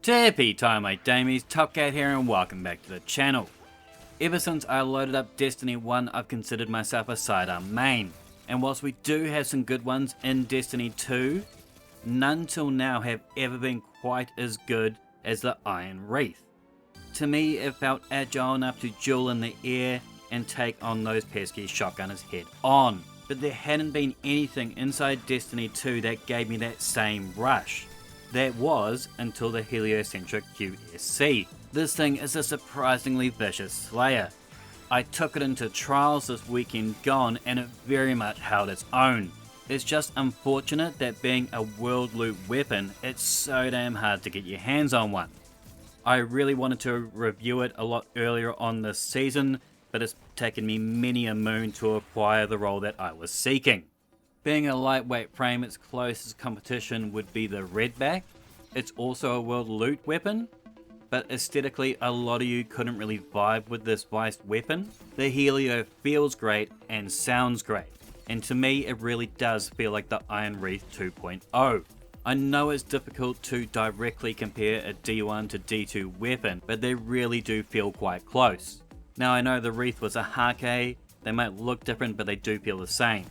Tippy time, my damies, Top Cat here and welcome back to the channel. Ever since I loaded up Destiny 1, I've considered myself a sidearm main, and whilst we do have some good ones in Destiny 2, none till now have ever been quite as good as the Iron Wraith. To me, it felt agile enough to duel in the air and take on those pesky shotgunners head on, but there hadn't been anything inside Destiny 2 that gave me that same rush. That was until the Heliocentric QSC. This thing is a surprisingly vicious slayer. I took it into trials this weekend gone and it very much held its own. It's just unfortunate that being a world loot weapon, it's so damn hard to get your hands on one. I really wanted to review it a lot earlier on this season, but it's taken me many a moon to acquire the role that I was seeking. Being a lightweight frame, its closest competition would be the Redback. It's also a world loot weapon, but aesthetically a lot of you couldn't really vibe with this viced weapon. The Helio feels great and sounds great, and to me it really does feel like the Iron Wraith 2.0. I know it's difficult to directly compare a D1 to D2 weapon, but they really do feel quite close. Now I know the Wraith was a Hake, they might look different but they do feel the same.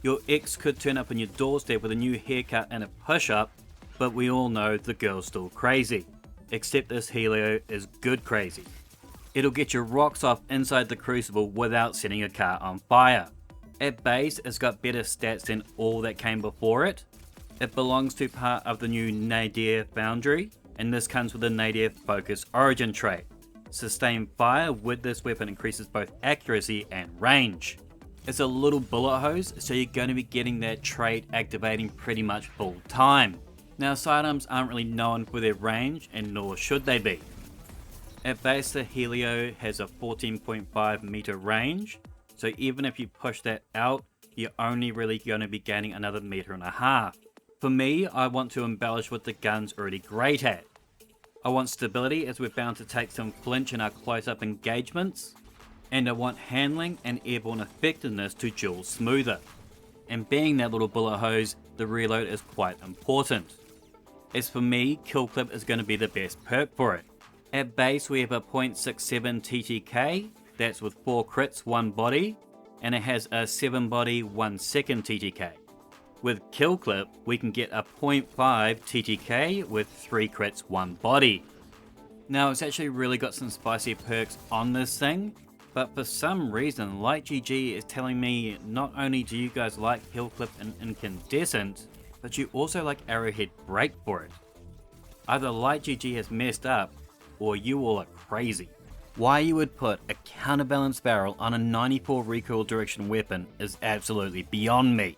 Your ex could turn up on your doorstep with a new haircut and a push-up, but we all know the girl's still crazy. Except this Helio is good crazy. It'll get your rocks off inside the Crucible without setting your car on fire. At base, it's got better stats than all that came before it. It belongs to part of the new Nadir Foundry, and this comes with the Nadir Focus Origin trait. Sustained fire with this weapon increases both accuracy and range. It's a little bullet hose, so you're going to be getting that trait activating pretty much full time. Now sidearms aren't really known for their range, and nor should they be. At base, the Helio has a 14.5 meter range, so even if you push that out, you're only really going to be gaining another meter and a half. For me, I want to embellish what the gun's already great at. I want stability, as we're bound to take some flinch in our close-up engagements, and I want handling and airborne effectiveness to duel smoother. And being that little bullet hose, the reload is quite important. As for me, kill clip is going to be the best perk for it. At base we have a 0.67 TTK, that's with 4 crits, 1 body, and it has a 7 body, 1 second TTK. With kill clip we can get a 0.5 TTK with 3 crits, 1 body. Now it's actually really got some spicy perks on this thing, but for some reason LightGG is telling me not only do you guys like Kill Clip and Incandescent, but you also like Arrowhead Break for it. Either LightGG has messed up, or you all are crazy. Why you would put a counterbalance barrel on a 94 recoil direction weapon is absolutely beyond me.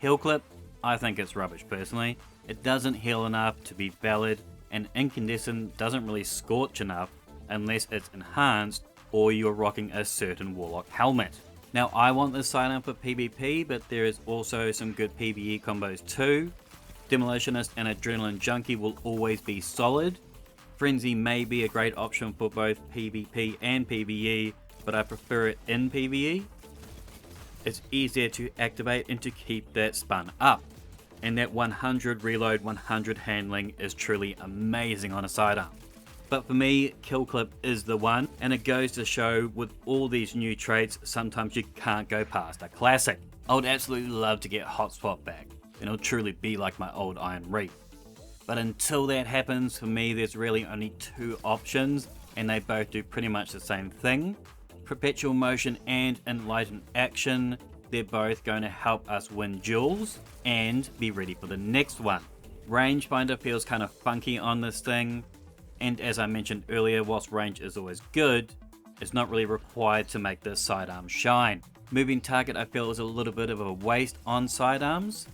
Heal Clip, I think it's rubbish personally. It doesn't heal enough to be valid, and Incandescent doesn't really scorch enough unless it's enhanced or you're rocking a certain Warlock helmet. Now I want this sidearm for PvP, but there is also some good PvE combos too. Demolitionist and Adrenaline Junkie will always be solid. Frenzy may be a great option for both PvP and PvE, but I prefer it in PvE. It's easier to activate and to keep that spun up. And that 100 reload, 100 handling is truly amazing on a sidearm. But for me, Kill Clip is the one, and it goes to show with all these new traits, sometimes you can't go past a classic. I would absolutely love to get Hot Swap back, and it'll truly be like my old Iron Wraith. But until that happens, for me there's really only 2 options, and they both do pretty much the same thing. Perpetual Motion and Enlightened Action, they're both going to help us win duels, and be ready for the next one. Rangefinder feels kind of funky on this thing. And as I mentioned earlier, whilst range is always good, it's not really required to make this sidearm shine. Moving target I feel is a little bit of a waste on sidearms.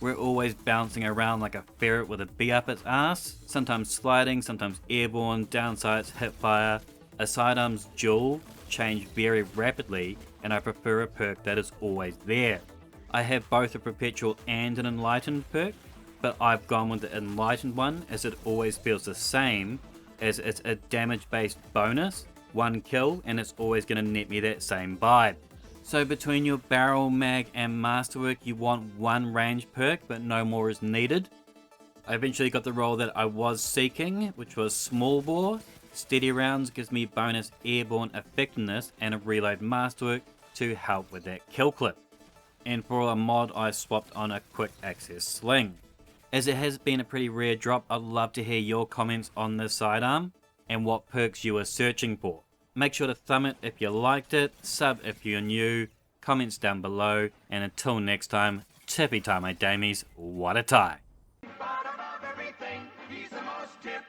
We're always bouncing around like a ferret with a bee up its ass, sometimes sliding, sometimes airborne, downsights, hipfire. A sidearm's duel change very rapidly, and I prefer a perk that is always there. I have both a perpetual and an enlightened perk, but I've gone with the enlightened one as it always feels the same, as it's a damage based bonus, 1 kill, and it's always going to net me that same vibe. So between your barrel, mag and masterwork, you want 1 range perk, but no more is needed. I eventually got the roll that I was seeking, which was small bore. Steady rounds gives me bonus airborne effectiveness and a reload masterwork to help with that kill clip. And for a mod, I swapped on a quick access sling. As it has been a pretty rare drop, I'd love to hear your comments on this sidearm and what perks you are searching for. Make sure to thumb it if you liked it, sub if you're new, comments down below, and until next time, tippy tie my damies, what a tie. Bottom of everything, he's the most tip.